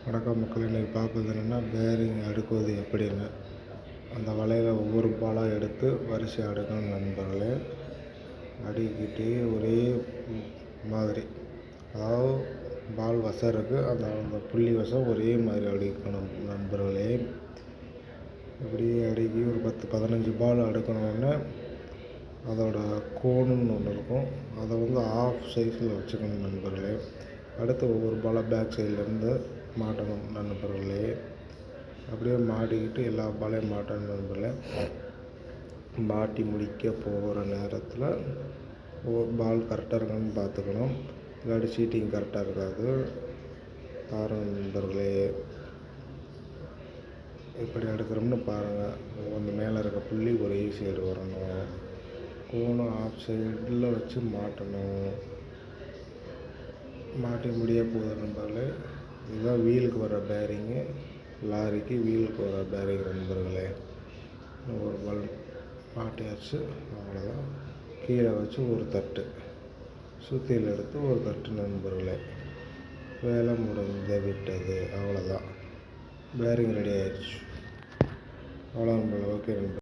வணக்கம் மக்கள், இன்றைக்கி பார்ப்பது என்னென்னா பேரிங் அடுக்குவது எப்படின்னு. அந்த வலையில் ஒவ்வொரு பாலாக எடுத்து வரிசை அடுக்கணும் நண்பர்களே. அடுக்கிட்டு ஒரே மாதிரி, அதாவது பால் வசம் இருக்குது, அந்த புள்ளி வசம் ஒரே மாதிரி அடுக்கணும் நண்பர்களே. இப்படி அடுக்கி ஒரு 10-15 பால் அடுக்கணுன்னே அதோட கோணுன்னு ஒன்று இருக்கும், அதை ஆஃப் சைஸில் வச்சுக்கணும் நண்பர்களே. அடுத்து ஒவ்வொரு பாலாக பேக் சைட்லேருந்து மாட்டணும் நண்பர்களே. அப்படியே மாட்டிக்கிட்டு எல்லா பாலையும் மாட்டணும் நண்பர்களே. மாட்டி முடிக்க போகிற நேரத்தில் பால் கரெக்டாக இருக்கான்னு பார்த்துக்கணும், இல்லாட்டி சீட்டிங் கரெக்டாக இருக்காது. பாருங்கள் நண்பர்களே, எப்படி எடுக்கிறோம்னு பாருங்கள். அந்த மேலே இருக்க புள்ளி ஒரே சைடு வரணும், கோணு ஆஃப் சைடில் வச்சு மாட்டணும். மாட்டி முடிய போகுது நண்பர்களே. இதுதான் வீலுக்கு வர பேரிங்கு, லாரிக்கு வீலுக்கு வர பேரிங் நண்பர்களே. ஒரு பால் மாட்டியாச்சு, அவ்வளோதான். கீழே வச்சு ஒரு தட்டு, சுத்தியில் எடுத்து ஒரு தட்டு நண்பர்களே. வேலை முடிந்து விட்டது, அவ்வளோதான். பேரிங் ரெடி ஆயிடுச்சு, அவ்வளோ நண்பர்களே. ஓகே நண்பர்களே.